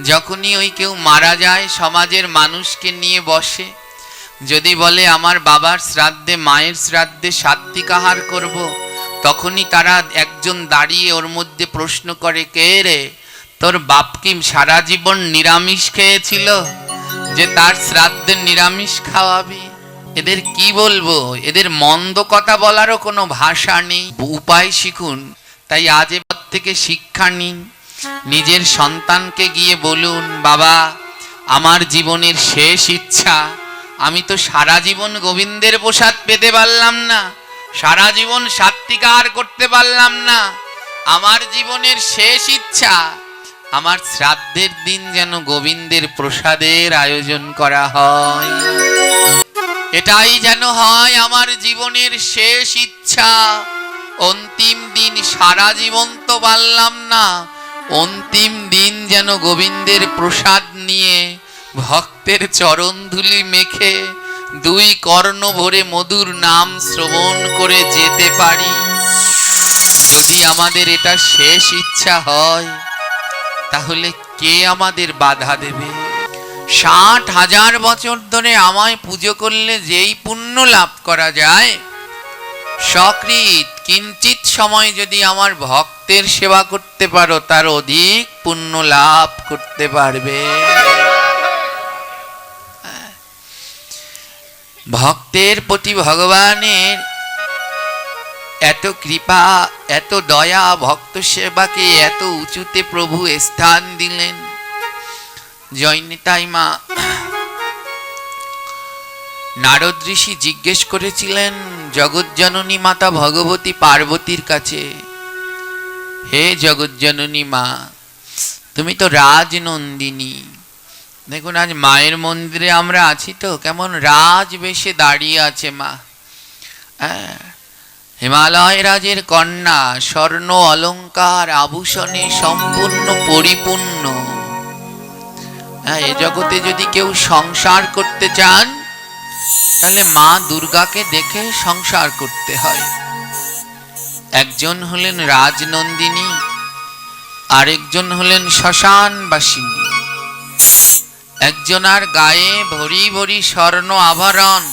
যখনই ওই কেউ মারা যায় সমাজের মানুষকে নিয়ে বসে, যদি বলে আমার বাবার শ্রাদ্ধে মায়ের শ্রাদ্ধে সাত্বিক আহার করব, তখনই তারা একজন দাঁড়িয়ে ওর মধ্যে প্রশ্ন করে, কে রে, তোর বাপ কি সারা জীবন নিরামিষ খেয়েছিল যে তার শ্রাদ্ধে নিরামিষ খাওয়াবি? এদের কি বলবো, এদের মন্দ কথা বলারও কোনো ভাষা নেই। উপায় শিখুন। তাই আজ এবার থেকে শিক্ষা নিন, নিজের সন্তানকে গিয়ে বলুন, বাবা আমার জীবনের শেষ ইচ্ছা, আমি তো সারা জীবন গোবিন্দের প্রসাদ পেতে পারলাম না, সারা জীবন সাত্বিক আহার করতে পারলাম না, আমার জীবনের শেষ ইচ্ছা আমার শ্রাদ্ধের দিন যেন গোবিন্দের প্রসাদের আয়োজন করা হয়, এটাই যেন হয় আমার জীবনের শেষ ইচ্ছা। অন্তিম দিন, সারা জীবন তো পারলাম না, অন্তিম দিন যেন গোবিন্দের প্রসাদ নিয়ে ভক্তের চরণধুলি মেখে দুই কর্ণ ভরে মধুর নাম শ্রবণ করে যেতে পারি। যদি আমাদের এটা শেষ ইচ্ছা হয়, তাহলে কে আমাদের বাধা দেবে? 60,000 বছর ধরে আমায় পুজো করলে যেই পুণ্য লাভ করা যায়, সকৃত কিঞ্চিত সময় যদি আমার ভক্তের সেবা করতে পারো, তার অধিক পুণ্য লাভ করতে পারবে। ভক্তের প্রতি ভগবানের এত কৃপা, এত দয়া, ভক্ত সেবাকে এত উঁচুতে প্রভু স্থান দিলেন। জয়নিতাই মা নারদ ঋষি জিজ্ঞেস করেছিলেন জগজ্জননী মাতা ভগবতী পার্বতীর কাছে, হে জগজ্জননী মা, তুমি তো রাজনন্দিনী। দেখুন আজ মায়ের মন্দিরে আমরা আছি তো, কেমন রাজবেশে দাঁড়িয়ে আছে মা। হিমালয় রাজের কন্যা, স্বর্ণ অলঙ্কার আভূষণে সম্পূর্ণ পরিপূর্ণ। এ জগতে যদি কেউ সংসার করতে চান, তাহলে মা দুর্গাকে দেখে সংসার করতে হয়। একজন হলেন রাজনন্দিনী, আরেকজন হলেন শ্মশানবাসিনী। একজনার গায়ে ভরি ভরি স্বর্ণ আভরণ,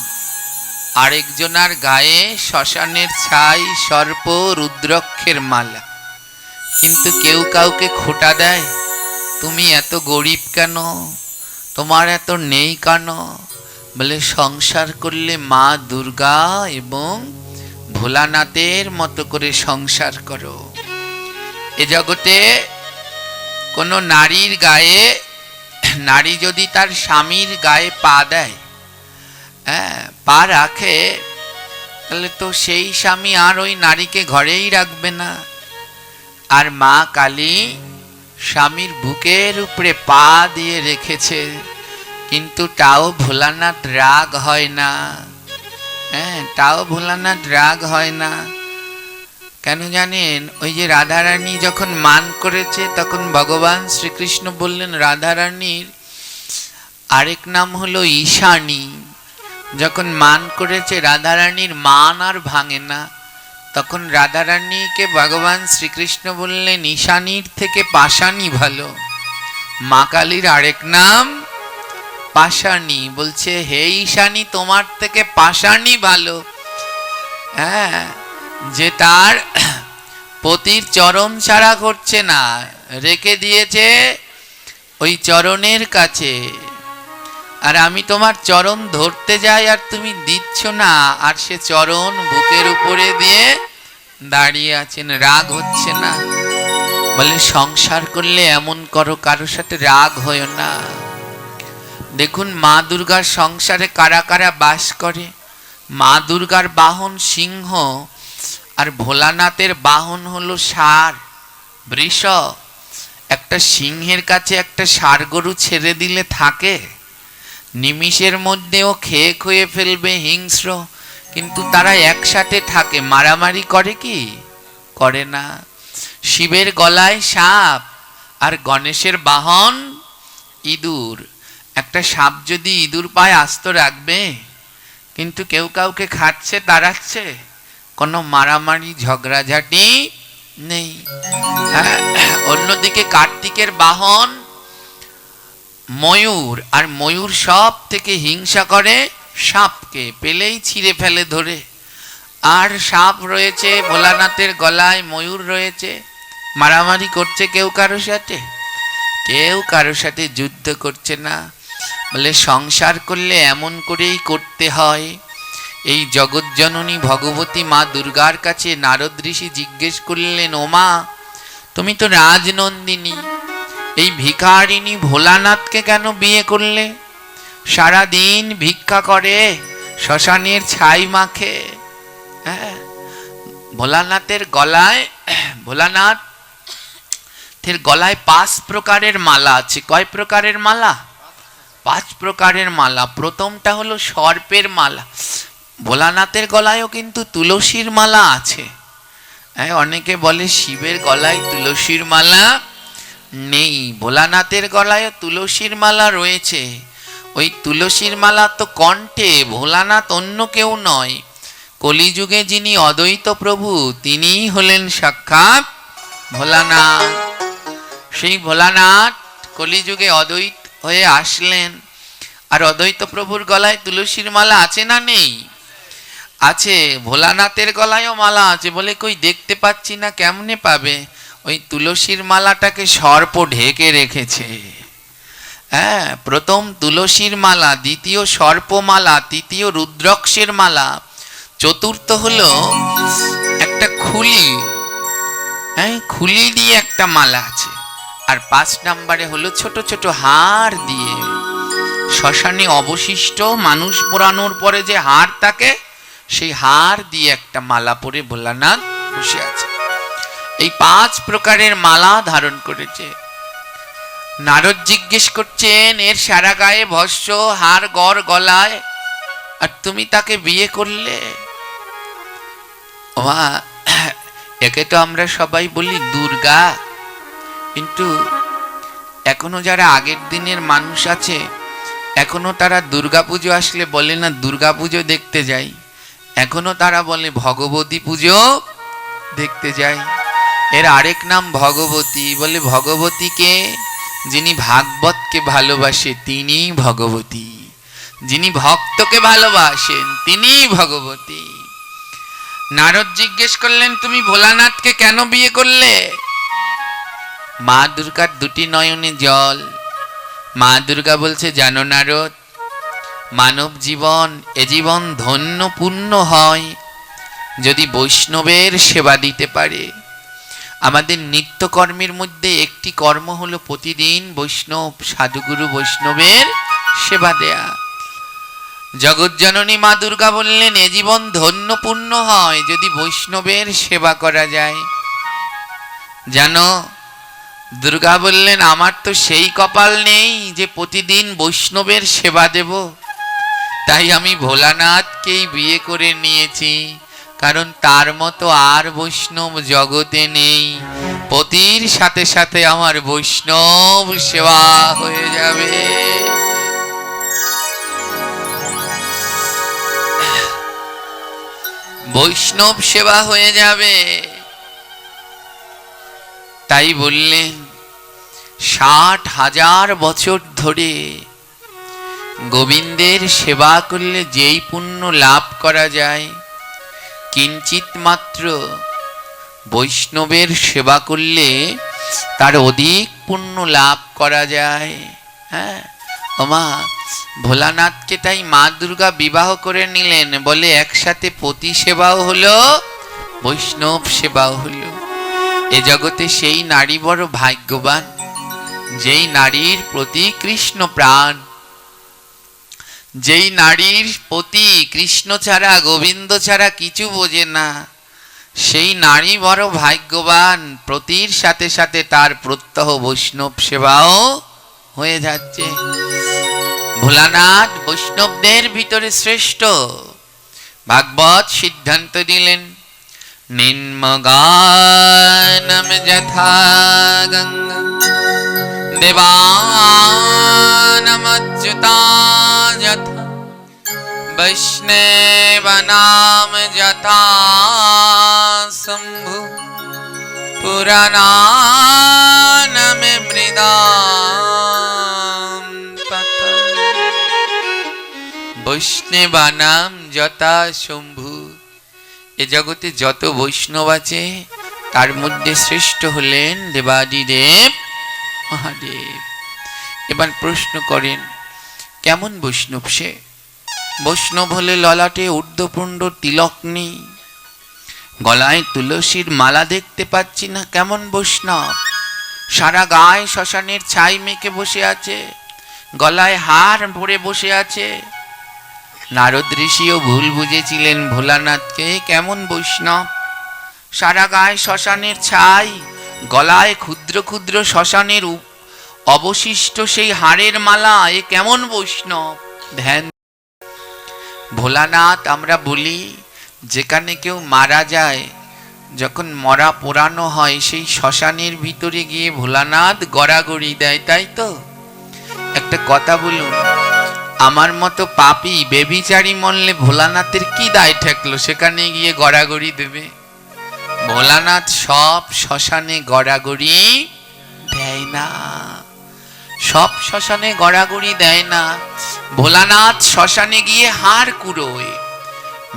আরেকজনার গায়ে শ্মশানের ছাই, সর্প, রুদ্রাক্ষের মালা। কিন্তু কেউ কাউকে খোঁটা দেয়, তুমি এত গরিব কেন, তোমার এত নেই কেন? বলে সংসার করলে মা দুর্গা এবং ভোলানাথের মতো করে সংসার করো। এ জগতে কোনো নারীর গায়ে, নারী যদি তার স্বামীর গায়ে পা দেয়, পা রাখে, তাহলে তো সেই স্বামী আর ওই নারীকে ঘরেই রাখবে না। আর মা কালী স্বামীর বুকের উপরে পা দিয়ে রেখেছে, কিন্তু তাও ভোলানাথ রাগ হয় না। তাও ভোলানাথ রাগ হয় না। কেন জানেন? ওই যে রাধারানী যখন মান করেছে, তখন ভগবান শ্রীকৃষ্ণ বললেন রাধারানীর আরেক নাম হলো ঈশানী। যখন মান করেছে, রাধারানীর মান আর ভাঙে না, তখন রাধারানীকে ভগবান শ্রীকৃষ্ণ বললেন ঈশানীর থেকে পাশানি ভালো। মা কালীর আরেক নাম পাশানি। বলছে হে ঈশানী, তোমার থেকে পাশানি ভালো। যে তার পতির চরণ ছাড়া করছে না, রেখে দিয়েছে ওই চরণের কাছে। আর আমি তোমার চরণ ধরতে যাই আর তুমি দিচ্ছ না, আর সে চরণ বুকের উপরে দিয়ে দাঁড়িয়ে আছেন, রাগ হচ্ছে না। বলে সংসার করলে এমন করো, কারোর সাথে রাগ হয় না। দেখুন মা দুর্গার সংসারে কারা কারা বাস করে। মা দুর্গার বাহন সিংহ, আর ভোলানাথের বাহন হলো ষাঁড়, বৃষ। একটা সিংহের কাছে একটা ষাঁড় গরু ছেড়ে দিলে থাকে? নিমিষের মধ্যেও খেয়ে খুয়ে ফেলবে, হিংস্র। কিন্তু তারা একসাথে থাকে, মারামারি করে কি? করে না। শিবের গলায় সাপ, আর গণেশের বাহন ইঁদুর। একটা সাপ যদি ইঁদুর পায় আস্ত রাখবে? কিন্তু কেউ কাউকে খাচ্ছে, তাড়াচ্ছে, কোনো মারামারি ঝগড়াঝাটি নেই। অন্যদিকে কার্তিকের বাহন ময়ূর, আর ময়ূর সব থেকে হিংসা করে সাপকে, পেলেই ছিঁড়ে ফেলে ধরে। আর সাপ রয়েছে ভোলানাথের গলায়, ময়ূর রয়েছে, মারামারি করছে কেউ কারো সাথে? কেউ কারো সাথে যুদ্ধ করছে না। বলে সংসার করলে এমন করেই করতে হয়। এই জগৎজননী ভগবতী মা দুর্গার কাছে নারদ ঋষি জিজ্ঞেস করলেন, ও মা, তুমি তো রাজনন্দিনী, এই ভিখারিণী ভোলানাথকে কেন বিয়ে করলে? সারাদিন ভিক্ষা করে, শ্মশানের ছাই মাখে। হ্যাঁ, ভোলানাথের গলায়, ভোলানাথের গলায় 5 প্রকারের মালা আছে। কয় প্রকারের মালা? 5 প্রকারের মালা। প্রথমটা হলো সর্পের মালা। ভোলানাথের গলায়ও কিন্তু তুলসীর মালা আছে। হ্যাঁ, অনেকে বলে শিবের গলায় তুলসীর মালা নেই, ভোলানাথের গলায় তুলসীর মালা রয়েছে। ওই তুলসীর মালা তো কণ্ঠে, ভোলানাথ অন্য কেউ নয়। কলিযুগে যিনি অদ্বৈত প্রভু, তিনিই হলেন সাক্ষাৎ ভোলানাথ। সেই ভোলানাথ কলিযুগে অদ্বৈত হয়ে আসলেন। আর অদ্বৈত প্রভুর গলায় তুলসীর মালা আছে না নেই? আছে। ভোলানাথের গলায়ও মালা আছে। বলে কই দেখতে পাচ্ছি না, কেমনে পাবে? ওই তুলসীর মালাটাকে সর্প ঢেকে রেখেছে। হ্যাঁ, প্রথম তুলসীর মালা, দ্বিতীয় সর্পমালা, তৃতীয় রুদ্রাক্ষের মালা, চতুর্থ হলো একটা খুলি, হ্যাঁ খুলি দিয়ে একটা মালা আছে। আর 5 নম্বরে হলো ছোট ছোট হার দিয়ে। শ্মশানে অবশিষ্ট মানুষ পোড়ানোর পরে যে হার থাকে, সেই হার দিয়ে একটা মালা পরে ভোলানাথ বসে আছে। এই 5 প্রকারের মালা ধারণ করেছে। নারদ জিজ্ঞেস করছেন, এর সারা গায়ে ভস্য, হার গড় গলায়, আর তুমি তাকে বিয়ে করলে? মা, একে তো আমরা সবাই বলি দুর্গা, কিন্তু এখনো যারা আগের দিনের মানুষ আছে, এখনো তারা দুর্গাপুজো আসলে বলে না দুর্গাপুজো দেখতে যাই, এখনো তারা বলে ভগবতী পুজো দেখতে যাই। এর আরেক নাম ভগবতী। বলে ভগবতীকে, যিনি ভাগবতকে ভালোবাসে তিনি ভগবতী, যিনি ভক্তকে ভালোবাসেন তিনি ভগবতী। নারদ জিজ্ঞেস করলেন, তুমি ভোলানাথকে কেন বিয়ে করলে? মা দুর্গার 2টি নয়নে জল। মা দুর্গা বলছে, জানো নারদ, মানব জীবন, এ জীবন ধন্য পূর্ণ হয় যদি বৈষ্ণবের সেবা দিতে পারে। আমাদের নিত্যকর্মের মধ্যে একটি কর্ম হলো প্রতিদিন বৈষ্ণব, সাধুগুরু বৈষ্ণবের সেবা দেয়া। জগৎজননী মা দুর্গা বললেন, এ জীবন ধন্য পূর্ণ হয় যদি বৈষ্ণবের সেবা করা যায়। জানো, দুর্গা বললেন, আমার তো সেই কপাল নেই যে প্রতিদিন বৈষ্ণবের সেবা দেব, তাই আমি ভোলানাথকেই বিয়ে করে নিয়েছি, কারণ তার মতো আর বৈষ্ণব জগতে নেই। পতির সাথে সাথে আমার বৈষ্ণব সেবা হয়ে যাবে। বৈষ্ণব সেবা হয়ে যাবে। তাই বললেন, 60,000 বছর ধরে গোবিন্দের সেবা করলে যেই পুণ্য লাভ করা যায়, কিঞ্চিত মাত্র বৈষ্ণবের সেবা করলে তার অধিক পুণ্য লাভ করা যায়। হ্যাঁ, ওমা, ভোলানাথকে তাই মা দুর্গা বিবাহ করে নিলেন। বলে একসাথে পতি সেবাও হলো, বৈষ্ণব সেবাও হলো। এ জগতে সেই নারী বড় ভাগ্যবান, যেই নারীর প্রতি কৃষ্ণ প্রাণ, যেই নারীর প্রতি কৃষ্ণ ছাড়া, গোবিন্দ ছাড়া কিছু বোঝে না, সেই নারী বড় ভাগ্যবান। প্রতির সাথে সাথে তার প্রত্যহ বৈষ্ণব সেবাও হয়ে যাচ্ছে। ভোলানাথ বৈষ্ণবদের ভিতরে শ্রেষ্ঠ। ভাগবত সিদ্ধান্ত দিলেন, নিম্নগানম যথা গঙ্গা দেবানামচ্যুতা যথা বৈষ্ণবানাম যথা শম্ভু পুরাণানাম মৃদাম বৈষ্ণবানাম যথা শম্ভু। এ জগতে যত বৈষ্ণব আছে তার মধ্যে শ্রেষ্ঠ হলেন দেবাদিদেব মহাদেব। এবার প্রশ্ন করেন, কেমন বৈষ্ণব সে? বৈষ্ণব হলে ললাটে ঊর্ধ্বপুণ্ড তিলক নেই, গলায় তুলসীর মালা দেখতে পাচ্ছি না, কেমন বৈষ্ণব? সারা গায়ে শ্মশানের ছাই মেখে বসে আছে, গলায় হার ভরে বসে আছে। নারদ ঋষিও ভুল বুঝেছিলেন ভোলানাথকে, কেমন বৈষ্ণব? সারা গায়ে শ্মশানের ছাই, গলায় ক্ষুদ্র ক্ষুদ্র শ্মশানের অবশিষ্ট সেই হাড়ের মালা, এ কেমন বৈষ্ণব? ধ্যান। ভোলানাথ আমরা বলি, যেখানে কেউ মারা যায়, যখন মরা পোড়ানো হয়, সেই শ্মশানের ভিতরে গিয়ে ভোলানাথ গড়াগড়ি দেয়, তাই তো? একটা কথা বলুন, আমার মতো পাপী বেবিচারী মরলে ভোলানাথের কি দায় ঠেকলো সেখানে গিয়ে গড়াগড়ি দেবে? ভোলানাথ সব শ্মশানে গড়াগড়ি দেয় না, সব শ্মশানে গড়াগড়ি দেয় না। ভোলানাথ শ্মশানে গিয়ে হাড় কুড়োয়।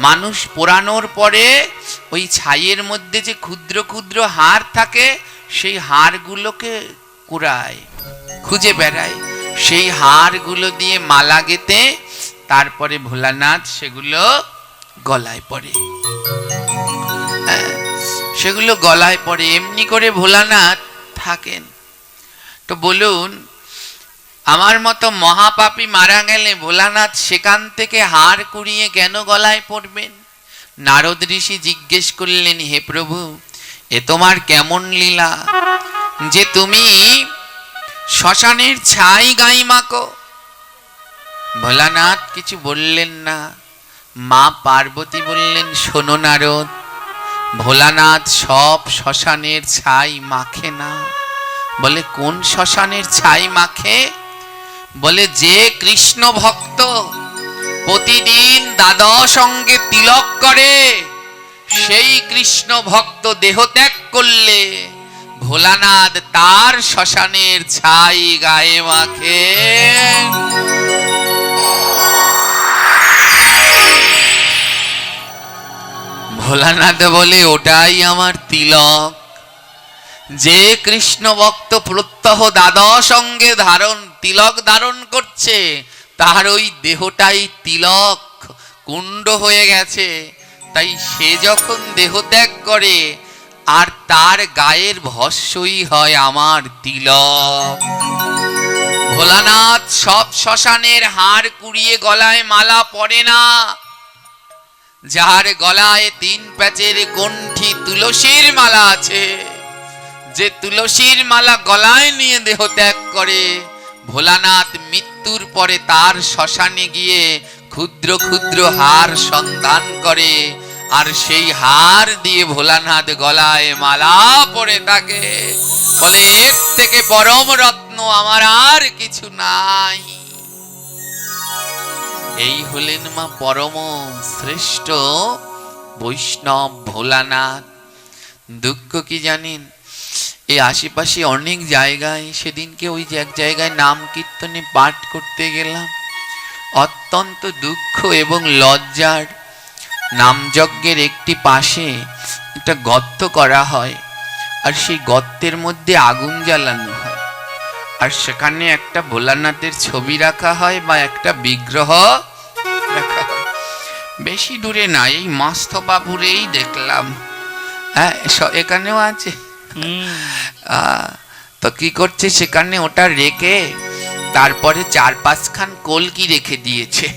মানুষ পোড়ানোর পরে ওই ছাইয়ের মধ্যে যে ক্ষুদ্র ক্ষুদ্র হাড় থাকে, সেই হাড়গুলোকে কুড়ায়, খুঁজে বেড়ায়, সেই হাড়গুলো দিয়ে মালা গেঁথে তারপরে ভোলানাথ সেগুলো গলায় পড়ে, সেগুলো গলায় পড়ে। এমনি করে ভোলানাথ থাকেন। তো বলুন, আমার মতো মহাপাপী মারা গেলে ভোলানাথ সেখান থেকে হাড় কুড়িয়ে কেন গলায় পড়বেন? নারদ ঋষি জিজ্ঞেস করলেন, হে প্রভু, এ তোমার কেমন লীলা যে তুমি শ্মশানের ছাই গায়ে মাখো? ভোলানাথ কিছু বললেন না। মা পার্বতী বললেন, শোনো নারদ, ভোলানাথ সব শ্মশানের ছাই মাখে না। বলে, কোন শ্মশানের ছাই মাখে? বলে, যে কৃষ্ণ ভক্ত প্রতিদিন দ্বাদশ অঙ্গে তিলক করে, সেই কৃষ্ণ ভক্ত দেহ ত্যাগ করলে ভোলানাথ তার শ্মশানের ছাই গায়ে মাখে। ভোলানাথ বলে, ওটাই আমার তিলক। যে কৃষ্ণ ভক্ত প্রত্যহ দ্বাদশ অঙ্গে তিলক ধারণ করছে, তার ওই দেহটাই তিলক কুণ্ড হয়ে গেছে। তাই সে যখন দেহ ত্যাগ করে, আর তার গায়ের ভস্মই হয় আমার তিলক। ভোলানাথ সব শ্মশানের হাড় কুড়িয়ে গলায় মালা পরে না। যার গলায় 3 প্যাচের কণ্ঠী তুলসীর মালা আছে, যে তুলসীর মালা গলায় নিয়ে দেহ ত্যাগ করে, ভোলানাথ মৃত্যুর পরে তার শ্মশানে গিয়ে ক্ষুদ্র ক্ষুদ্র হাড় সন্ধান করে, আর সেই হাড় দিয়ে ভোলানাথ গলায় মালা পরে থাকে। বলে, এর থেকে পরম রত্ন আমার আর কিছু নাই। এই হলেন মা পরম শ্রেষ্ঠ বৈষ্ণব ভোলানাথ। দুঃখ কি জানেন, এই আশেপাশে অনেক জায়গায়, সেদিনকে ওই যে এক জায়গায় নাম কীর্তনে পাঠ করতে গেলাম, অত্যন্ত দুঃখ এবং লজ্জার। নামযজ্ঞের একটি পাশে একটা গর্ত করা হয়, আর সেই গর্তের মধ্যে আগুন জ্বালানো হয়, আর সেখানে একটা ভোলানাথের ছবি রাখা হয় বা একটা বিগ্রহ রাখা হয়। বেশি দূরে না, এই মস্তবাবুরেই দেখলাম। হ্যাঁ, এখানেও আছে। তো কি করছে, সেখানে ওটা রেখে তারপরে 4-5 খান কলকি রেখে দিয়েছে,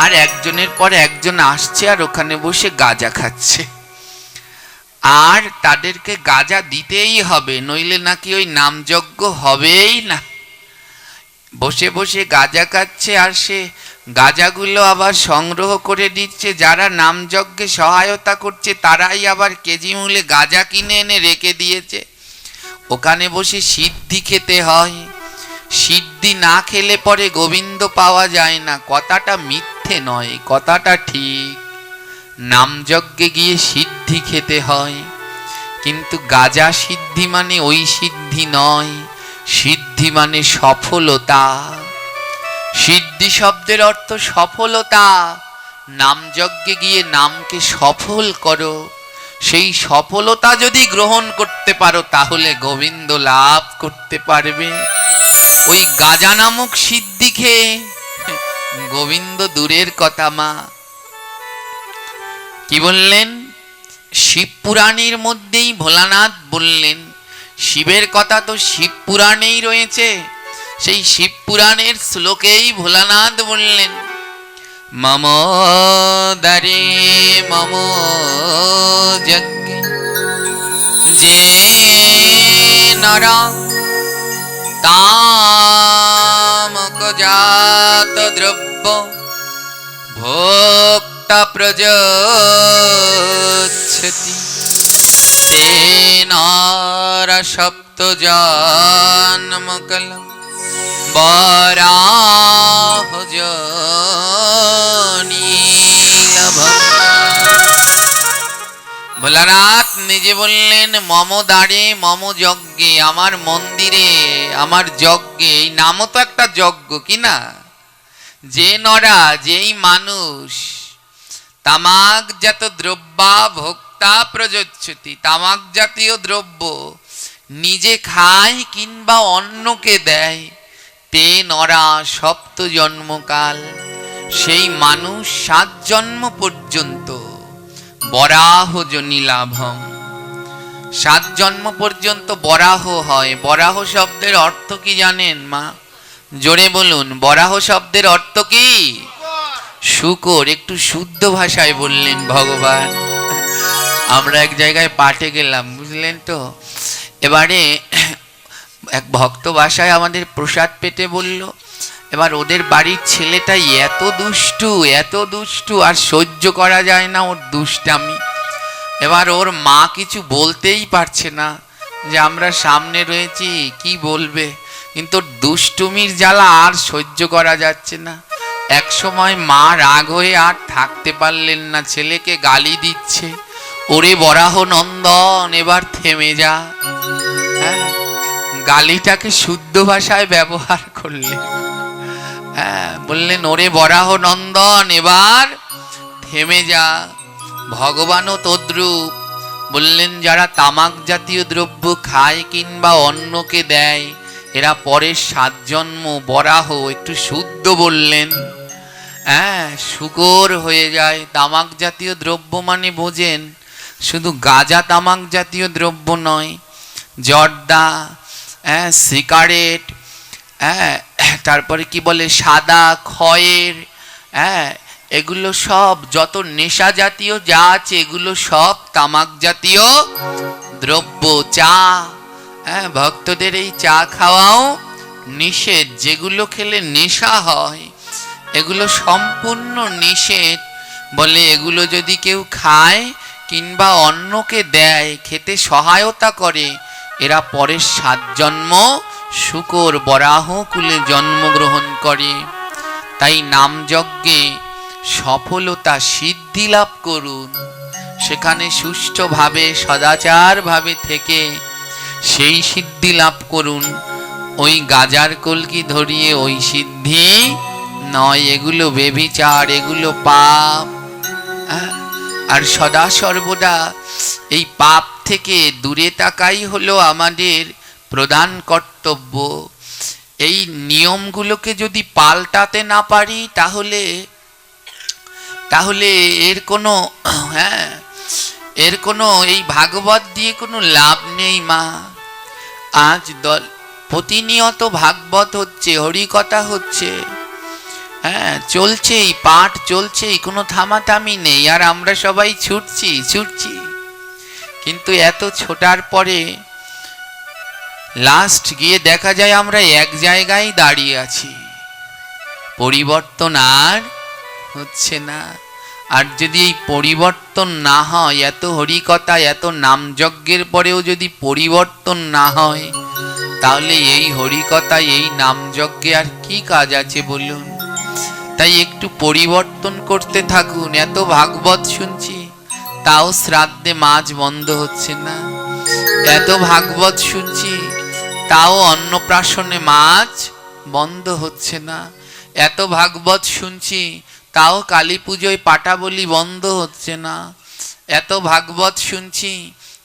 আর একজনের পর একজন আসছে আর ওখানে বসে গাঁজা খাচ্ছে। আর তাদেরকে গাঁজা দিতেই হবে, নইলে নাকি ওই নামযজ্ঞ হবেই না। বসে বসে গাঁজা খাচ্ছে, আর সে গাঁজাগুলো আবার সংগ্রহ করে দিচ্ছে। যারা নামযজ্ঞে সহায়তা করছে তারাই আবার কেজি মূল্যে গাঁজা কিনে এনে রেখে দিয়েছে। ওখানে বসে সিদ্ধি খেতে হয়, সিদ্ধি না খেলে পরে গোবিন্দ পাওয়া যায় না। কথাটা মিথ্যে নয়, কথাটা ঠিক। নামযজ্ঞে গিয়ে সিদ্ধি খেতে হয়, কিন্তু গাঁজা সিদ্ধি মানে ওই সিদ্ধি নয়। সিদ্ধি মানে সফলতা। সিদ্ধি শব্দের অর্থ সফলতা। নামযজ্ঞে গিয়ে নামকে সফল করো, সেই সফলতা যদি গ্রহণ করতে পারো তাহলে গোবিন্দ লাভ করতে পারবে। ওই গাজা নামক সিদ্ধি খেয়ে গোবিন্দ দূরের কথা মা। কি বললেন? শিব পুরাণের মধ্যেই ভোলানাথ বললেন, শিবের কথা তো শিব পুরাণেই রয়েছে, সেই শিব পুরাণের শ্লোকেই ভোলানাথ বললেন, মম দারে মম যজ্ঞে যে নরা তামক জাত দ্রব্য ভোক্তা প্রযচ্ছতি তেনার সপ্ত জন্মকলম বরাহ যোনি লভঃ। ভোলানাথ নিজে বললেন, মম দ্বারে মম যজ্ঞে, আমার মন্দিরে আমার যজ্ঞে, এই নামও তো একটা যজ্ঞ কি না? যে নরা, যেই মানুষ তামাক জাত দ্রব্যা ভোক্তা প্রযচ্ছতি, তামাক জাতীয় দ্রব্য নিজে খায় কিংবা অন্যকে দেয়, তে নরা সপ্ত জন্মকাল, সেই মানুষ 7 জন্ম পর্যন্ত বরাহ যোনি লাভম, 7 জন্ম পর্যন্ত বরাহ হয়। বরাহ শব্দের অর্থ কি জানেন মা? জোরে বলুন, বরাহ শব্দের অর্থ কি? শূকর। একটু শুদ্ধ ভাষায় বললেন ভগবান। আমরা এক জায়গায় পাঠে গেলাম, বুঝলেন তো, এবারে এক ভক্ত ভাষায় আমাদের প্রসাদ পেতে বলল। এবার ওদের বাড়ির ছেলেটা এত দুষ্টু, এত দুষ্টু, আর সহ্য করা যায় না ওর দুষ্টামি। এবার ওর মা কিছু বলতেই পারছে না, যে আমরা সামনে রয়েছি কি বলবে, কিন্তু ওর দুষ্টুমির জ্বালা আর সহ্য করা যাচ্ছে না। এক সময় মা রাগ হয়ে আর থাকতে পারলেন না, ছেলেকে গালি দিচ্ছে, ওরে বরাহ নন্দন এবার থেমে যা। হ্যাঁ, গালিটাকে শুদ্ধ ভাষায় ব্যবহার করলেন। হ্যাঁ, বললেন ওরে বরাহ নন্দন এবার থেমে যা। ভগবানও তদ্রূপ বললেন, যারা তামাক জাতীয় দ্রব্য খায় কিংবা অন্যকে দেয়, এরা পরের 7 জন্ম বরাহ, একটু শুদ্ধ বললেন, হ্যাঁ, শূকর হয়ে যায়। তামাক জাতীয় দ্রব্য মানে বোঝেন, শুধু গাঁজা তামাক জাতীয় দ্রব্য নয়, জর্দা, হ্যাঁ, সিগারেট, হ্যাঁ, তারপরে কি বলে সাদা খয়ের, হ্যাঁ, এগুলো সব যত নেশা জাতীয় যা আছে এগুলো সব তামাক জাতীয় দ্রব্য। চা, হ্যাঁ, ভক্তদের এই চা খাওয়াও নিষেধ, যেগুলো খেলে নেশা হয় এগুলো সম্পূর্ণ নিষেধ। বলে এগুলো যদি কেউ খায় কিংবা অন্যকে দেয়, খেতে সহায়তা করে, এরা পরের 7 জন্ম শূকর বরাহ কুলে জন্মগ্রহণ করে। তাই নামযজ্ঞে সফলতা সিদ্ধি লাভ করুন, সেখানে সুষ্ঠুভাবে সদাচারভাবে থেকে সেই সিদ্ধি লাভ করুন। ওই গাজার কলকি ধরিয়ে ওই সিদ্ধি নয়, এগুলো বেভিচার, এগুলো পাপ। আর সদা সর্বদা এই পাপ থেকে দূরে থাকাই হলো আমাদের প্রধান কর্তব্য। এই নিয়মগুলোকে যদি পাল্টাতে না পারি তাহলে এর কোনো, হ্যাঁ, এর কোনো, এই ভাগবত দিয়ে কোনো লাভ নেই মা। আজ প্রতিনিয়ত ভাগবত হচ্ছে, হরিকথা হচ্ছে, হ্যাঁ, চলছেই, পাঠ চলছেই, কোনো থামাথামি নেই, আর আমরা সবাই ছুটছি। কিন্তু এত ছোটার পরে লাস্ট গিয়ে দেখা যায় আমরা এক জায়গায় দাঁড়িয়ে আছি, পরিবর্তন আর হচ্ছে না। আর যদি এই পরিবর্তন না হয়, এত হরিকথা এত নামযজ্ঞের পরেও যদি পরিবর্তন না হয়, তাহলে এই হরিকথা এই নামযজ্ঞে আর কি কাজ আছে বলুন? তাই একটু পরিবর্তন করতে থাকুন। এত ভাগবত শুনছি, তাও শ্রাদ্ধে মাছ বন্ধ হচ্ছে না। এত ভাগবত শুনছি, তাও অন্নপ্রাশনে মাছ বন্ধ হচ্ছে না। এত ভাগবত শুনছি, তাও কালী পুজোয় পাটা বলি বন্ধ হচ্ছে না। এত ভাগবত শুনছি,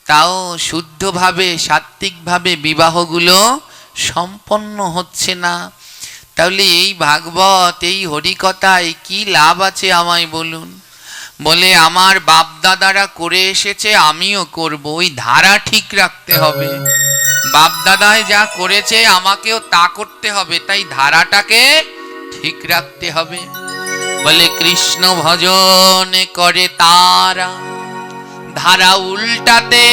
তাও শুদ্ধভাবে সাত্ত্বিকভাবে বিবাহগুলো সম্পন্ন হচ্ছে না। তাহলে এই ভাগবত, এই হরিকথায় কি লাভ আছে আমায় বলুন? বলে আমার বাপদাদারা করে এসেছে, আমিও করব। ওই ধারা ঠিক রাখতে হবে। বাপদাদায় যা করেছে আমাকেও তা করতে হবে, তাই ধারাটাকে ঠিক রাখতে হবে। বলে কৃষ্ণ ভজন করে তারা, ধারা উল্টাতে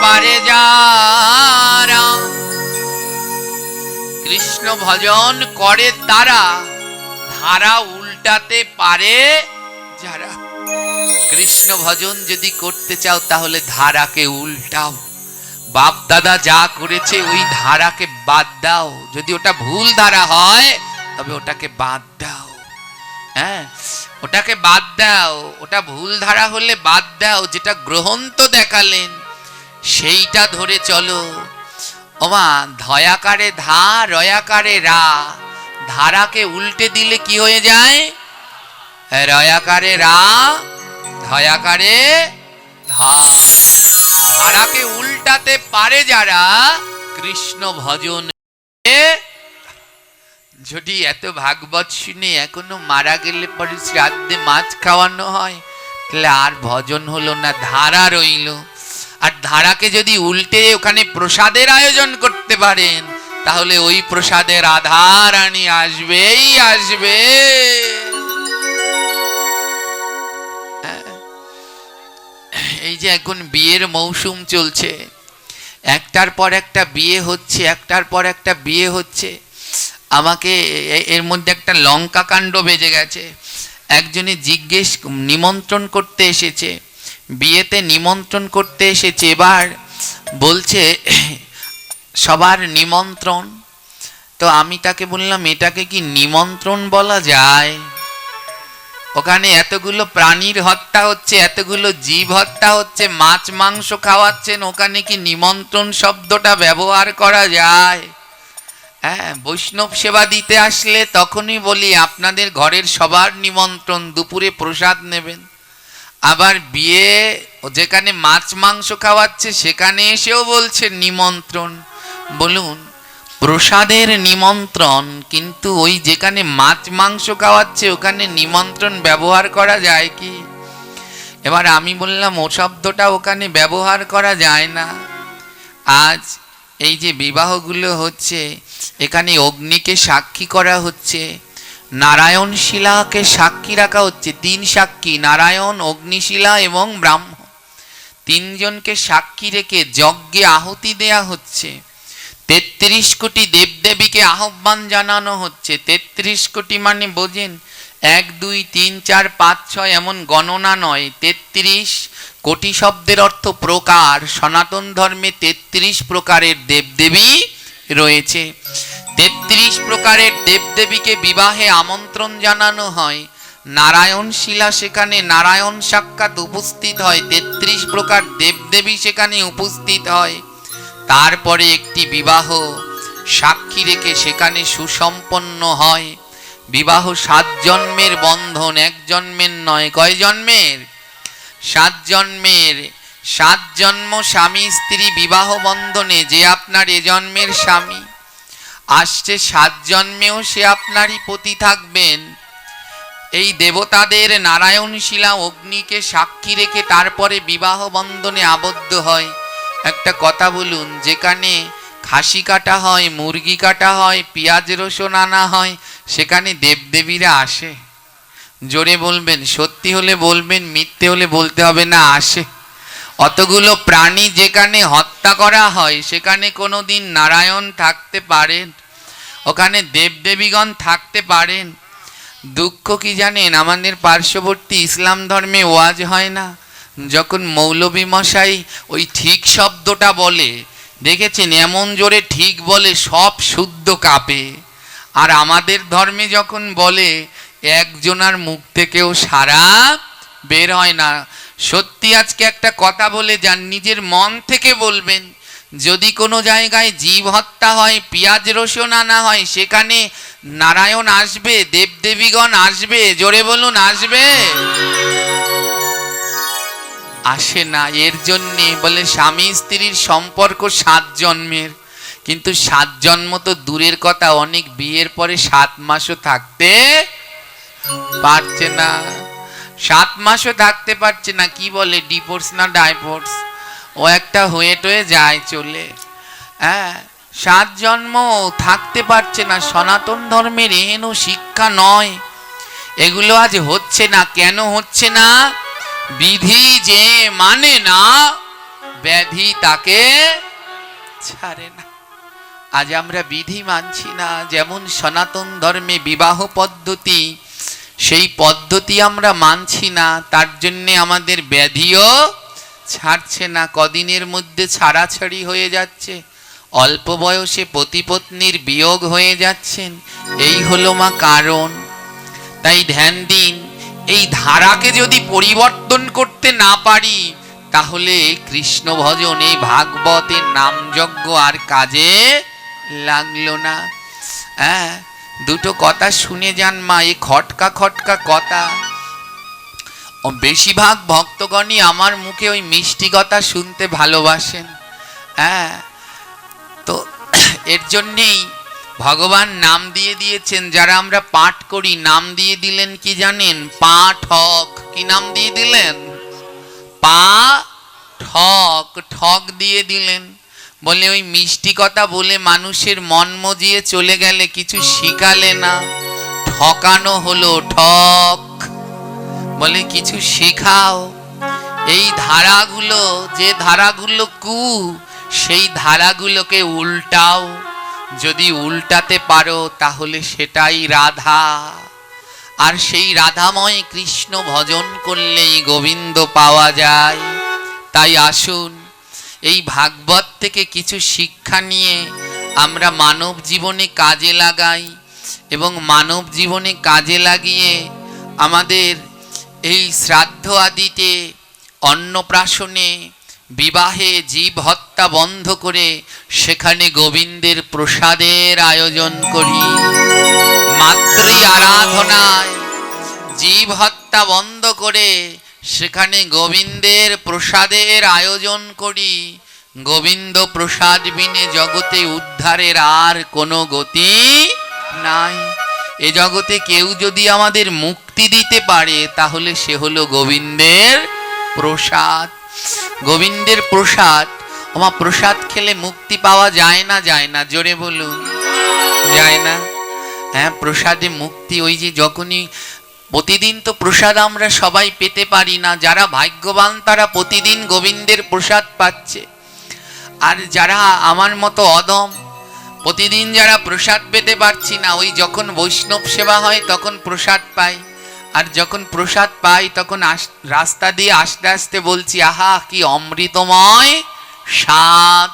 পারে যারা। কৃষ্ণ ভজন করে তারা, ধারা উল্টাতে পারে যারা। কৃষ্ণ ভজন যদি করতে চাও তাহলে ধারাকে উল্টাও। বাপ দাদা যা করেছে ওই ধারাকে বাদ দাও। যদি ওটা ভুল ধারা হয় তবে ওটাকে বাদ দাও। হ্যাঁ, ওটাকে বাদ দাও। ওটা ভুল ধারা হলে বাদ দাও। যেটা গ্রহন্ত দেখালেন সেইটা ধরে চলো। ওমা, ধয়াকারে ধা, রয়াকারে রা। ধারাকে উল্টে দিলে কি হয়ে যায়? রয়াকারে রা, ধয়াকারে ধা। ধারাকে উল্টাতে পারে যারা, কৃষ্ণ ভজন। যদি এত ভাগবত শুনে এখনো মারা গেলে পরে শ্রাদ্ধে মাছ খাওয়ানো হয়, তাহলে আর ভজন হলো না, ধারা রইল। আর ধারাকে যদি উল্টে ওখানে প্রসাদের আয়োজন করতে পারেন, তাহলে ওই প্রসাদের আধার আনি আসবেই আসবে। এই যে এখন বিয়ের মৌসুম চলছে, একটার পর একটা বিয়ে হচ্ছে, একটার পর একটা বিয়ে হচ্ছে। আমাকে এর মধ্যে একটা লঙ্কা কাণ্ড বেজে গেছে। একজনে জিজ্ঞেস, নিমন্ত্রণ করতে এসেছে, বিয়েতে নিমন্ত্রণ করতে এসেছে। এবার বলছে সবার নিমন্ত্রণ। তো আমি তাকে বললাম, এটাকে কি নিমন্ত্রণ বলা যায়? ওখানে এতগুলো প্রাণীর হত্যা হচ্ছে, এতগুলো জীব হত্যা হচ্ছে, মাছ মাংস খাওয়াচ্ছেন, ওখানে কি নিমন্ত্রণ শব্দটা ব্যবহার করা যায়? হ্যাঁ, বৈষ্ণব সেবা দিতে আসলে তখনই বলি আপনাদের ঘরের সবার নিমন্ত্রণ, দুপুরে প্রসাদ নেবেন। আবার বিয়ে যেখানে মাছ মাংস খাওয়াচ্ছে সেখানে এসেও বলছে নিমন্ত্রণ। বলুন, প্রসাদের নিমন্ত্রণ, কিন্তু ওই যেখানে মাছ মাংস খাওয়াচ্ছে ওখানে নিমন্ত্রণ ব্যবহার করা যায় কি? এবার আমি বললাম ও শব্দটা ওখানে ব্যবহার করা যায় না। আজ এই যে বিবাহগুলো হচ্ছে, এখানে অগ্নিকে সাক্ষী করা হচ্ছে, নারায়ণ শিলাকে সাক্ষী রাখা হচ্ছে। 3 সাক্ষী, নারায়ণ, অগ্নিশিলা এবং ব্রাহ্মণ, 3 জনকে সাক্ষী রেখে যজ্ঞে আহুতি দেয়া হচ্ছে। 33 কোটি দেবদেবীকে আহ্বান জানানো হচ্ছে। 33 কোটি মানে বোঝেন, 1 2 3 4 5 6 এমন গণনা নয়। 33 কোটি শব্দের অর্থ প্রকার। সনাতন ধর্মে 33 প্রকারের দেবদেবী রয়েছে। 33 প্রকারের দেবদেবীকে বিবাহে আমন্ত্রণ জানানো হয়। নারায়ণ শিলা, সেখানে নারায়ণ সাক্ষাৎ উপস্থিত হয়, 33 প্রকার দেবদেবী সেখানে উপস্থিত হয়। তারপরে একটি বিবাহ সাক্ষী রেখে সেখানে সুসম্পন্ন হয়। বিবাহ 7 জন্মের বন্ধন, 1 জন্মের নয়। কয় জন্মের? 7 জন্মের। 7 জন্ম স্বামী স্ত্রী বিবাহ বন্ধনে। যে আপনার এ জন্মের স্বামী, আসছে 7 জন্মেও সে আপনারই পতি থাকবেন। এই দেবতাদের নারায়ণ শিলা অগ্নিকে সাক্ষী রেখে তারপরে বিবাহ বন্ধনে আবদ্ধ হয়। একটা কথা বলুন, যেখানে খাসি কাটা হয়, মুরগি কাটা হয়, পেঁয়াজ রসুন আনা হয়, সেখানে দেবদেবীরা আসে? জোরে বলবেন, সত্যি হলে বলবেন, মিথ্যে হলে বলতে হবে না, আসে। অতগুলো প্রাণী যেখানে হত্যা করা হয় সেখানে কোনোদিন নারায়ণ থাকতে পারেন? ওখানে দেবদেবীগণ থাকতে পারেন? দুঃখ কি জানেন, আমাদের পার্শ্ববর্তী ইসলাম ধর্মে ওয়াজ হয় না, যখন মৌলবী মশাই ওই ঠিক শব্দটা বলে, দেখেছেন এমন জোরে ঠিক বলে সব শুদ্ধ কাঁপে। আর আমাদের ধর্মে যখন বলে একজনার মুখ থেকেও সারা বের হয় না। সত্যি আজকে একটা কথা বলে যান, নিজের মন থেকে বলবেন, যদি কোনো জায়গায় জীব হত্যা হয়, পেঁয়াজ রসুন আনা হয়, সেখানে নারায়ণ আসবে, দেবদেবীগণ আসবে? জোরে বলুন, আসবে? আসে না। এর জন্যে বলে স্বামী স্ত্রীর সম্পর্ক 7 জন্মের, কিন্তু 7 জন্ম তো দূরের কথা, অনেক বিয়ের পরে 7 মাসও থাকতে পারছে না। 7 মাসও থাকতে পারছে না। কি বলে, ডিভোর্স না ডাইভোর্স, ও একটা হয়ে টয়ে যায় চলে। হ্যাঁ, 7 জন্ম থাকতে পারছে না। সনাতন ধর্মের এহেন শিক্ষা নয়। এগুলো আজ হচ্ছে না। কেন হচ্ছে না? বিধি যে মানে না, ব্যাধি তাকে ছাড়ে না। আজ আমরা বিধি মানছি না। যেমন সনাতন ধর্মে বিবাহ পদ্ধতি, সেই পদ্ধতি আমরা মানছি না, তার জন্যে আমাদের ব্যাধিও ছাড়ছে না। কদিনের মধ্যে ছাড়াছাড়ি হয়ে যাচ্ছে, অল্প বয়সে পতিপত্নীর বিয়োগ হয়ে যাচ্ছেন। এই হলো মা কারণ। তাই ধ্যান দিন, এই ধারাকে যদি পরিবর্তন করতে না পারি, তাহলে কৃষ্ণ ভজন, এই ভাগবতের নামযজ্ঞ আর কাজে লাগলো না। হ্যাঁ, দুটো কথা শুনে যান মা, এই খটকা খটকা কথা। বেশিরভাগ ভক্তগণই আমার মুখে ওই মিষ্টি কথা শুনতে ভালোবাসেন। হ্যাঁ, তো এর জন্যেই ভগবান নাম দিয়ে দিয়েছেন। যারা আমরা পাঠ করি, নাম দিয়ে দিলেন কি জানেন? পাঠক। কি নাম দিয়ে দিলেন? পাঠক। ঠক দিয়ে দিলেন। বলে ওই মিষ্টি কথা বলে মানুষের মন মজিয়ে চলে গেলে কিছু শিখালে না, ঠকানো হলো। ঠক বলে কিছু শেখাও। এই ধারাগুলো, যে ধারাগুলো কু, সেই ধারাগুলোকে উল্টাও। যদি উল্টাতে পারো তাহলে সেটাই রাধা। আর সেই রাধাময় কৃষ্ণ ভজন করলেই গোবিন্দ পাওয়া যায়। তাই আসুন, এই ভাগবত থেকে কিছু শিক্ষা নিয়ে আমরা মানব জীবনে কাজে লাগাই, এবং মানব জীবনে কাজে লাগিয়ে আমাদের এই শ্রাদ্ধ আদিতে, অন্নপ্রাশনে, বিবাহে জীব হত্যা বন্ধ করে সেখানে গোবিন্দের প্রসাদের আয়োজন করি। মাতৃ আরাধনায় জীব হত্যা বন্ধ করে সেখানে গোবিন্দের প্রসাদের আয়োজন করি। গোবিন্দ প্রসাদ বিনে জগতে উদ্ধারের আর কোনো গতি নাই। এ জগতে কেউ যদি আমাদের মুক্তি দিতে পারে, তাহলে সে হলো গোবিন্দের প্রসাদ। গোবিন্দের প্রসাদ। ওমা, প্রসাদ খেলে মুক্তি পাওয়া যায় না? যায় না? জোরে বলুন, যায় না? হ্যাঁ, প্রসাদে মুক্তি। ওই যে যখনই, প্রতিদিন তো প্রসাদ আমরা সবাই পেতে পারি না। যারা ভাগ্যবান তারা প্রতিদিন গোবিন্দের প্রসাদ পাচ্ছে। আর যারা আমার মতো অদম, প্রতিদিন যারা প্রসাদ পেতে পারছি না, ওই যখন বৈষ্ণব সেবা হয় তখন প্রসাদ পাই। আর যখন প্রসাদ পাই তখন রাস্তা দিয়ে আস্তে আস্তে বলছি, আহা কি অমৃতময় স্বাদ।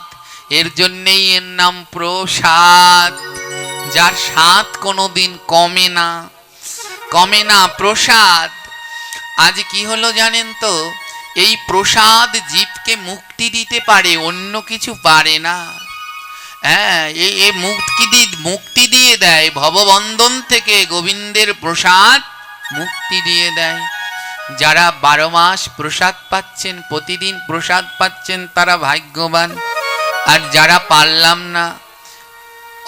এর জন্যেই এর নাম প্রসাদ। যার স্বাদ কোনোদিন কমে না, কমে না। প্রসাদ। আজ কি হলো জানেন তো? এই প্রসাদ জীবকে মুক্তি দিতে পারে, অন্য কিছু পারে না। হ্যাঁ, এই মুক্তি দিয়ে দেয় ভববন্ধন থেকে। গোবিন্দের প্রসাদ মুক্তি দিয়ে দেয়। যারা 12 মাস প্রসাদ পাচ্ছেন, প্রতিদিন প্রসাদ পাচ্ছেন, তারা ভাগ্যবান। আর যারা পারলাম না,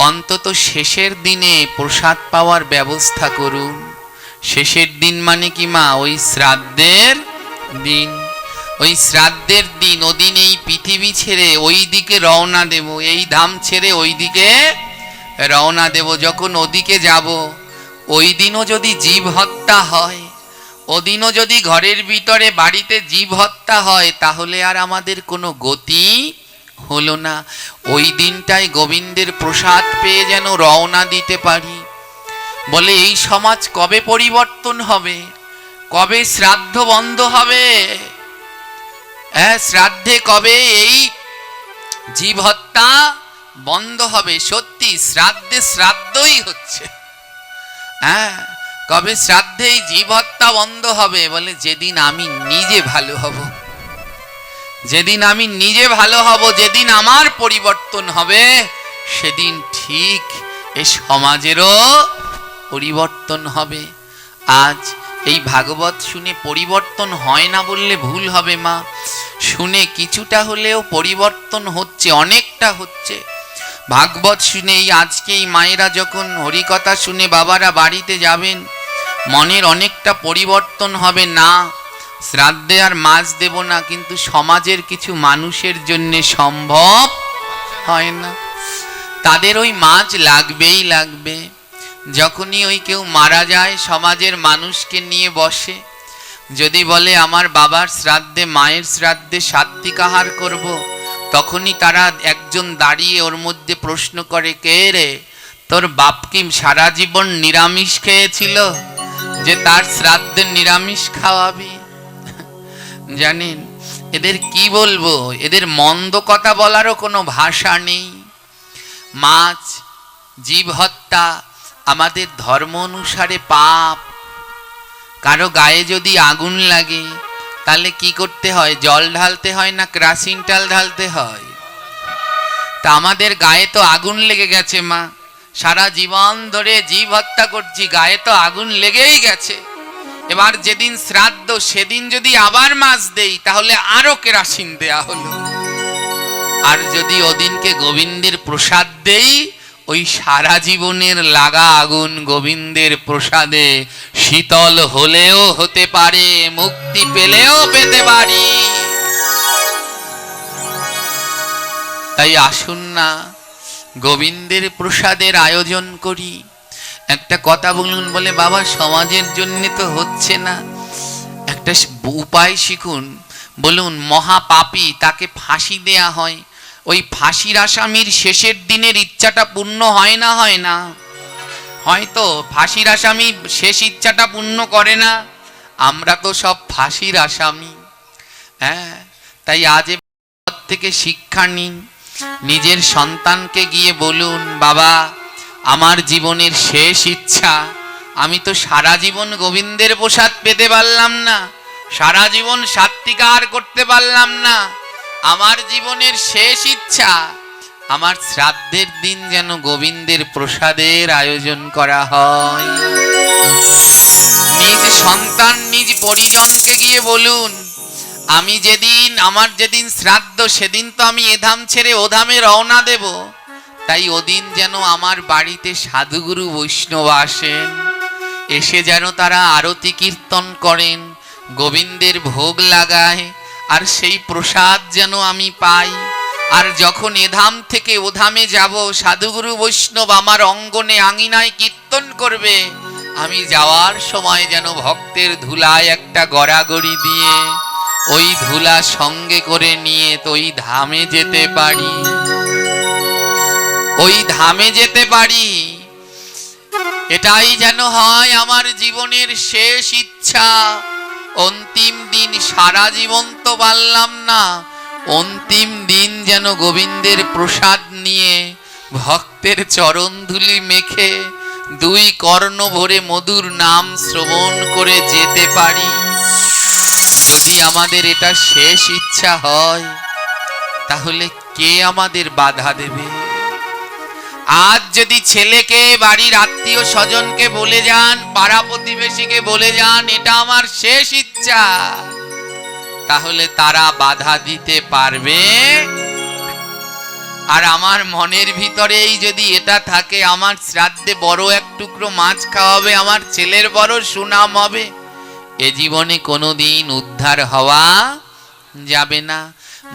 অন্তত শেষের দিনে প্রসাদ পাওয়ার ব্যবস্থা করুন। শেষের দিন মানে কি মা? ওই শ্রাদ্ধের দিন। ওই শ্রাদ্ধের দিন, ওদিন এই পৃথিবী ছেড়ে ওই দিকে রওনা দেব, এই ধাম ছেড়ে ওই দিকে রওনা দেব। যখন ওদিকে যাব, ওই দিনও যদি জীব হত্যা হয়, ওদিনও যদি ঘরের ভিতরে বাড়িতে জীব হত্যা হয়, তাহলে আর আমাদের কোনো গতি হলো না। ওই দিনটাই গোবিন্দের প্রসাদ পেয়ে যেন রওনা দিতে পারি। বলে এই সমাজ কবে পরিবর্তন হবে? কবে শ্রাদ্ধ বন্ধ হবে? হ্যাঁ, শ্রাদ্ধে কবে এই জীব হত্যা বন্ধ হবে? সত্যি শ্রাদ্ধে শ্রাদ্ধই হচ্ছে। হ্যাঁ, কবে শ্রাদ্ধে এই জীব হত্যা বন্ধ হবে? বলে যেদিন আমি নিজে ভালো হব, যেদিন আমি নিজে ভালো হব, যেদিন আমার পরিবর্তন হবে, সেদিন ঠিক এ সমাজেরও পরিবর্তন হবে। আজ এই ভাগবত শুনে পরিবর্তন হয় না বললে ভুল হবে মা। শুনে কিছুটা হলেও পরিবর্তন হচ্ছে, অনেকটা হচ্ছে। ভাগবত শুনে এই আজকে এই মায়েরা যখন হরিকথা শুনে বাবারা বাড়িতে যাবেন, মনের অনেকটা পরিবর্তন হবে। না শ্রাদ্ধে আর মাছ দেব না, কিন্তু সমাজের কিছু মানুষের জন্য সম্ভব হয় না, তাদের ওই মাছ লাগবেই লাগবে। যখনই ওই কেউ মারা যায়, সমাজের মানুষকে নিয়ে বসে, যদি বলে আমার বাবার শ্রাদ্ধে মায়ের শ্রাদ্ধে সাত্বিক আহার করব, তখনই তারা একজন দাঁড়িয়ে ওর মধ্যে প্রশ্ন করে, কে রে, তোর বাপ কি সারা জীবন নিরামিষ খেয়েছিল যে তার শ্রাদ্ধে নিরামিষ খাওয়াবি? জানেন এদের কি বলবো, এদের মন্দ কথা বলারও কোনো ভাষা নেই। মাছ, জীব হত্যা আমাদের ধর্ম অনুসারে পাপ। কারো গায়ে যদি আগুন লাগে তাহলে কি করতে হয়? জল ঢালতে হয় না কেরোসিন তেল ঢালতে হয়? তা আমাদের গায়ে তো আগুন লেগে গেছে মা, সারা জীবন ধরে জীব হত্যা করছি, গায়ে তো আগুন লেগেই গেছে। এবার যেদিন শ্রাদ্ধ সেদিন যদি আবার মাছ দেই তাহলে আরো কেরোসিন দেয়া হলো। আর যদি ওদিনকে গোবিন্দের প্রসাদ দেই, ওই সারা জীবনের লাগা আগুন গোবিন্দের প্রসাদে শীতল হলেও হতে পারে, মুক্তি পেলেও পেতে পারি। তাই আসুন না গোবিন্দের প্রসাদের আয়োজন করি। একটা কথা বলুন, বলে বাবা সমাজের জন্য তো হচ্ছে না, একটা উপায় শিখুন। বলুন মহাপাপী তাকে ফাঁসি দেয়া হয়, ওই ফাঁসির আসামির শেষের দিনের ইচ্ছাটা পূর্ণ হয় না? হয় না? হয়তো ফাঁসির আসামি শেষ ইচ্ছাটা পূর্ণ করে না, আমরা তো সব ফাঁসির আসামি। হ্যাঁ, তাই আজ থেকে শিক্ষা নিন। নিজের সন্তানকে গিয়ে বলুন, বাবা আমার জীবনের শেষ ইচ্ছা, আমি তো সারা জীবন গোবিন্দের প্রসাদ পেতে পারলাম না, সারা জীবন সাত্বিক আহার করতে পারলাম না, আমার জীবনের শেষ ইচ্ছা আমার শ্রাদ্ধের দিন যেন গোবিন্দের প্রসাদের আয়োজন করা হয়। নিজ সন্তান নিজ পরিজনকে গিয়ে বলুন, আমি যেদিন আমার যেদিন শ্রাদ্ধ সেদিন তো আমি এধাম ছেড়ে ওধামে রওনা দেব, তাই ওদিন যেন আমার বাড়িতে সাধুগুরু বৈষ্ণব আসেন, এসে যেন তারা আরতি কীর্তন করেন, গোবিন্দের ভোগ লাগায়, আর সেই প্রসাদ যেন আমি পাই। আর যখন এধাম থেকে ওধামে যাব, সাধুগুরু বৈষ্ণব আমার অঙ্গনে আঙিনায় কীর্তন করবে, আমি যাওয়ার সময় যেন ভক্তের ধুলায় একটা গড়াগড়ি দিয়ে ওই ধুলা সঙ্গে করে নিয়ে তো ওই ধামে যেতে পারি, ওই ধামে যেতে পারি। এটাই যেন হয় আমার জীবনের শেষ ইচ্ছা। অন্তিম দিন, সারা জীবন তো পারলাম না, অন্তিম দিন যেন গোবিন্দের প্রসাদ নিয়ে ভক্তের চরণ ধুলি মেখে দুই কর্ণ ভরে মধুর নাম শ্রবণ করে যেতে পারি। যদি আমাদের এটা শেষ ইচ্ছা হয়, তাহলে কে আমাদের বাধা দেবে? আজ যদি ছেলেকে, বাড়ির আত্মীয় স্বজনকে বলে যান, পাড়া প্রতিবেশীকে বলে যান এটা আমার শেষ ইচ্ছা, তাহলে তারা বাধা দিতে পারবে? আর আমার মনের ভিতরেই যদি এটা থাকে, আমার শ্রাদ্ধে বড় এক টুকরো মাছ খাওয়াবে, আমার ছেলের বড় সুনাম হবে, এ জীবনে কোনোদিন উদ্ধার হওয়া যাবে না।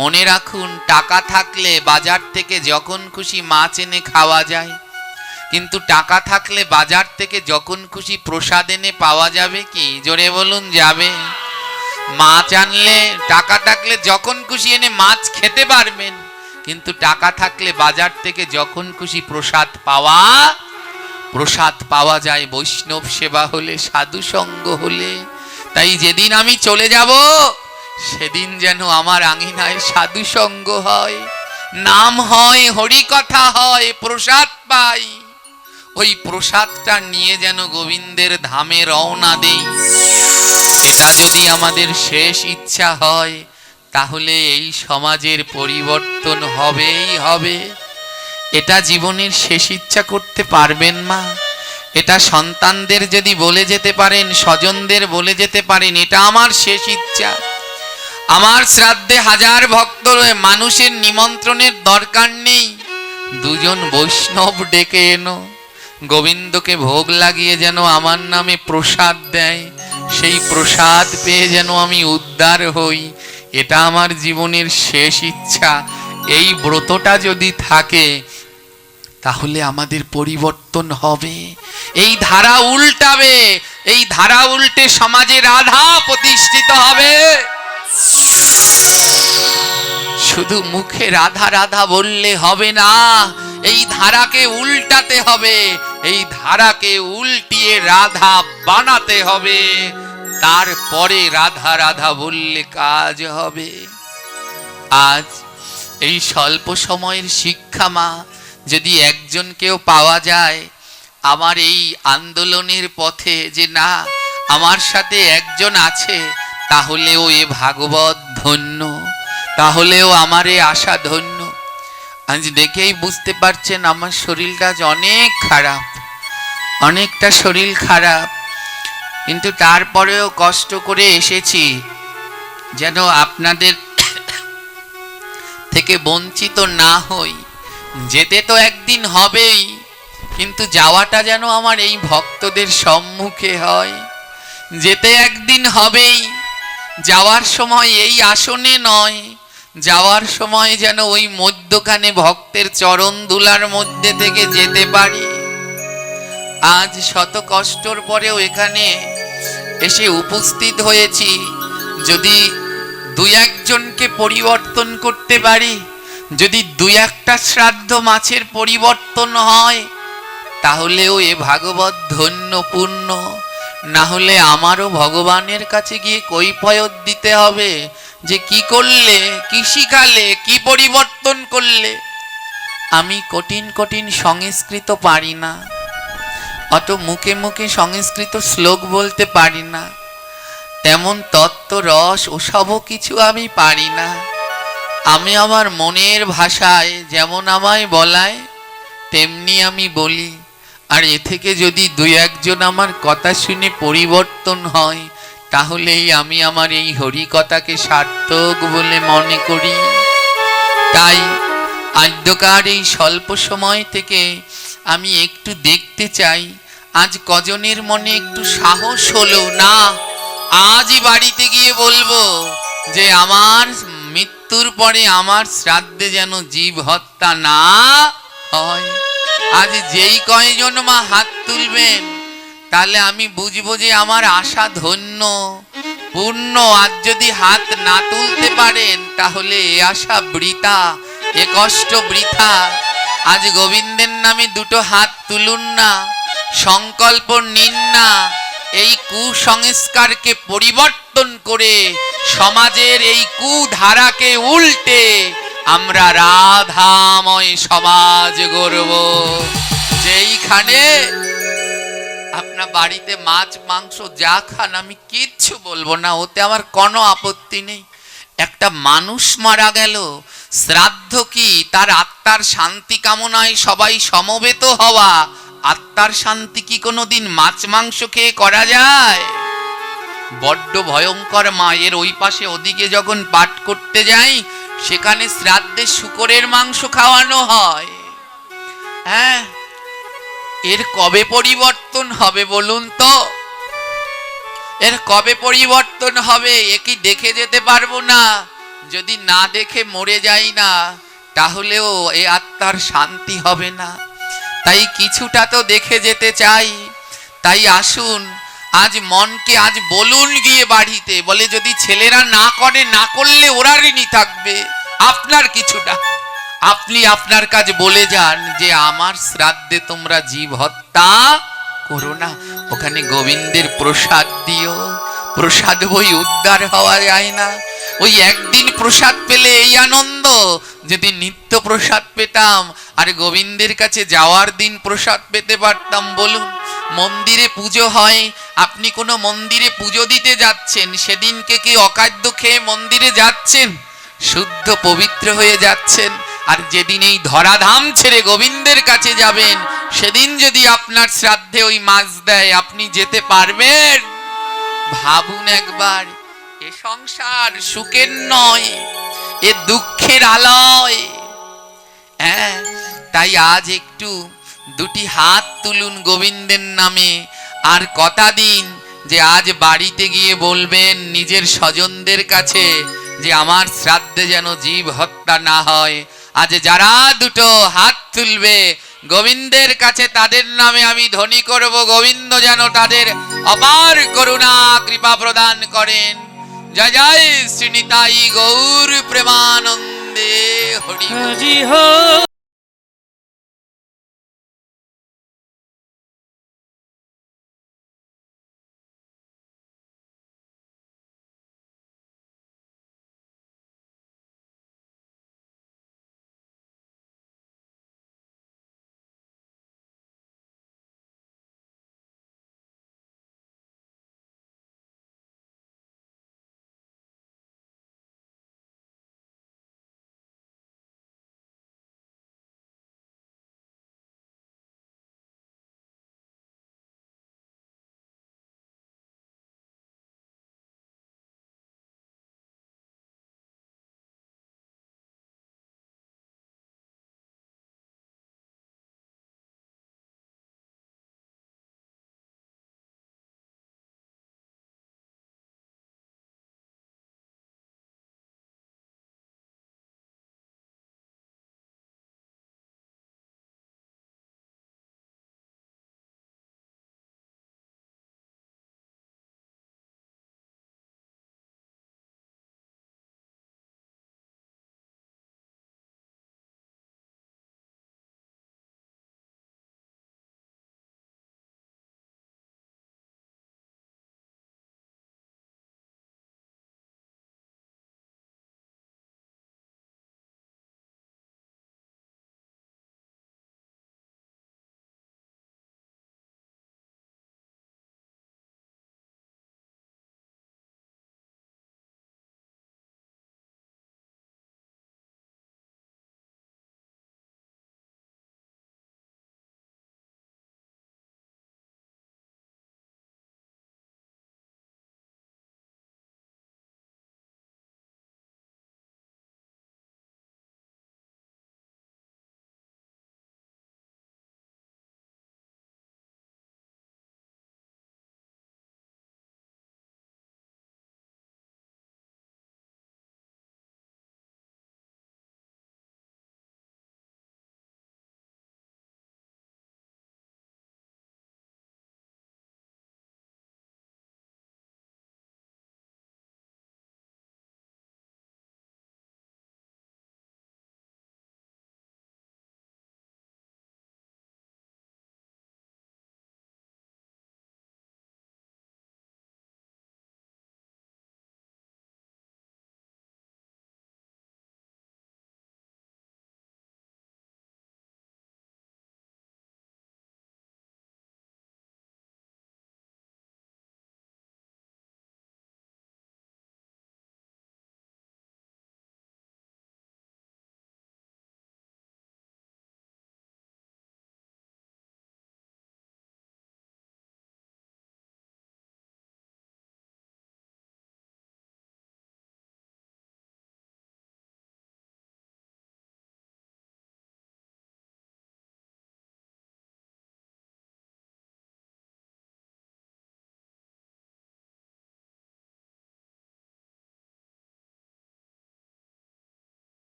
মনে রাখুন, টাকা থাকলে বাজার থেকে যখন খুশি মাছ এনে খাওয়া যায়, কিন্তু টাকা থাকলে বাজার থেকে যখন খুশি প্রসাদ এনে পাওয়া যাবে কি? জোরে বলুন, যাবে? মাছ আনলে, টাকা থাকলে যখন খুশি এনে মাছ খেতে পারবেন, কিন্তু টাকা থাকলে বাজার থেকে যখন খুশি প্রসাদ পাওয়া যায় বৈষ্ণব সেবা হলে, সাধু সঙ্গ হলে। তাই যেদিন আমি চলে যাব, সেদিন যেন আমার আঙিনায় সাধু সঙ্গ হয়, নাম হয়, হরি কথা হয়, প্রসাদ পাই। ওই প্রসাদটা নিয়ে যেন গোবিন্দের ধামে রওনা দেই। এটা যদি আমাদের শেষ ইচ্ছা হয়, তাহলে এই সমাজের পরিবর্তন হবেই হবে। এটা জীবনের শেষ ইচ্ছা করতে পারবেন মা? এটা সন্তানদের যদি বলে যেতে পারেন, স্বজনদের বলে যেতে পারেন, এটা আমার শেষ ইচ্ছা। আমার শ্রাদ্ধে হাজার ভক্ত মানুষের নিমন্ত্রণের দরকার নেই, দুজন বৈষ্ণব ডেকে এনো, গোবিন্দকে ভোগ লাগিয়ে যেন আমার নামে প্রসাদ দেয়, সেই প্রসাদ পেয়ে যেন আমি উদ্ধার হই, এটা আমার জীবনের শেষ ইচ্ছা। এই ব্রতটা যদি থাকে তাহলে আমাদের পরিবর্তন হবে। এই ধারা উল্টাবে, এই ধারা উল্টে সমাজে রাধা প্রতিষ্ঠিত হবে। শুধু মুখে রাধা রাধা বললে হবে না, এই ধারাকে উল্টাতে হবে, এই ধারাকে উল্টিয়ে রাধা বানাতে হবে, তারপরে রাধা রাধা বললে কাজ হবে। আজ এই স্বল্প সময়ের শিক্ষা মা, যদি একজনকেও পাওয়া যায় আমার এই আন্দোলনের পথে, যে না আমার সাথে একজন আছে, তাহলেও এ ভাগবত ধন্য, তাহলেও আমার এ আশা ধন্য। আজ দেখেই বুঝতে পারছেন আমার শরীরটা আজ অনেক খারাপ, অনেকটা শরীর খারাপ, কিন্তু তারপরেও কষ্ট করে এসেছি যেন আপনাদের থেকে বঞ্চিত না হই। যেতে তো একদিন হবেই, কিন্তু যাওয়াটা যেন আমার এই ভক্তদের সম্মুখে হয়। যেতে একদিন হবেই, যাওয়ার সময় এই আসনে নয়, যাওয়ার সময় যেন ওই মধ্যখানে ভক্তের চরণ ধুলার মধ্যে থেকে যেতে পারি। আজ শত কষ্টর পরেও এখানে এসে উপস্থিত হয়েছি, যদি দুই একজনকে পরিবর্তন করতে পারি, যদি দুই একটা শ্রাদ্ধ মাছের পরিবর্তন হয়, তাহলেও এ ভাগবত ধন্য পূর্ণ। না হলে আমারও ভগবানের কাছে গিয়ে কৈফিয়ত দিতে হবে যে কি করলে, কি শিখালে, কি পরিবর্তন করলে। আমি কঠিন কঠিন সংস্কৃত পারি না, অত মুখে মুখে সংস্কৃত শ্লোক বলতে পারি না, তেমন তত্ত্ব রস ওসবও কিছু আমি পারি না। আমি আমার মনের ভাষায় যেমন আমায় বলায় তেমনি আমি বলি। আর এ থেকে যদি দুই একজন আমার কথা শুনে পরিবর্তন হয়, তাহলেই আমি আমার এই হরিকথাকে সার্থক বলে মনে করি। তাই আদ্যকার এই স্বল্প সময় থেকে আমি একটু দেখতে চাই আজ কজনের মনে একটু সাহস হলো, না আজই বাড়িতে গিয়ে বলবো যে আমার মৃত্যুর পরে আমার শ্রাদ্ধে যেন জীব হত্যা না হয়। আজ যেই কয়জন মা হাত তুলবেন, তাহলে আমি বুঝবো যে আমার আশা ধন্য পূর্ণ। আজ যদি হাত না তুলতে পারেন, তাহলে এ আশা বৃথা, এ কষ্ট বৃথা। আজ গোবিন্দের নামে দুটো হাত তুলুন না, সংকল্প নিন না, এই কুসংস্কারকে পরিবর্তন করে সমাজের এই কুধারাকে উল্টে আমরা রাধাময় সমাজ গড়ব। যেইখানে আপনার বাড়িতে মাছ মাংস যা খান আমি কিচ্ছু বলবো না, ওতে আমার কোনো আপত্তি নেই। একটা মানুষ মারা গেল, শ্রাদ্ধ কি তার আত্মার শান্তি কামনায় সবাই সমবেত হওয়া, আত্মার শান্তি কি কোনোদিন মাছ মাংস খেয়ে করা যায়? বড্ড ভয়ঙ্কর। মায়ের ওই পাশে ওদিকে যখন পাঠ করতে যাই, সেখানে শ্রাদ্ধে শূকরের মাংস খাওয়ানো হয়। হ্যাঁ, এর কবে পরিবর্তন হবে বলুন তো? এর কবে পরিবর্তন হবে? এ কি দেখে যেতে পারবো না? যদি না দেখে মরে যাই না, তাহলেও এ আত্মার শান্তি হবে না। তাই কিছুটা তো দেখে যেতে চাই। তাই আসুন, আজ মনকে আজ বলুন গিয়ে বাড়িতে, বলে যদি ছেলেরা না করে, না করলে ওরা ঋণী থাকবে। আপনার কিছুটা আপনি আপনার কাজ বলে যান যে আমার শ্রাদ্ধে তোমরা জীব হত্যা করো না, ওখানে গোবিন্দের প্রসাদ দিও। প্রসাদ বই উদ্ধার হওয়া যায় না। ওই একদিন প্রসাদ পেলে এই আনন্দ, যদি নিত্য প্রসাদ পেতাম আর গোবিন্দের কাছে যাওয়ার দিন প্রসাদ পেতে পারতাম। বলুন, মন্দিরে পুজো হয় আপনি কোনো মন্দিরে পুজো দিতে যাচ্ছেন, সেদিনকে কি অখাদ্য খেয়ে মন্দিরে যাচ্ছেন? শুদ্ধ পবিত্র হয়ে যাচ্ছেন। আর যেদিন এই ধরাধাম ছেড়ে গোবিন্দের কাছে যাবেন, সেদিন যদি আপনার শ্রাদ্ধে ওই মাছ দেয়, আপনি যেতে পারবেন? ভাবুন একবার। এ সংসার সুখের নয়, এ দুঃখের আলয়। হ্যাঁ, তাই আজ একটু দুটি হাত তুলুন গোবিন্দের নামে, আর কথা দিন যে আজ বাড়িতে গিয়ে বলবেন নিজের স্বজনদের কাছে যে আমার শ্রাদ্ধে যেন জীব হত্যা না হয়। আজ যারা দুটো হাত তুলবে গোবিন্দের কাছে, তাদের নামে আমি ধ্বনি করব, গোবিন্দ যেন তাদের অপার করুণা কৃপা প্রদান করেন। জয় জয় শ্রী নিতাই গৌর প্রেমানন্দে হরি হরি।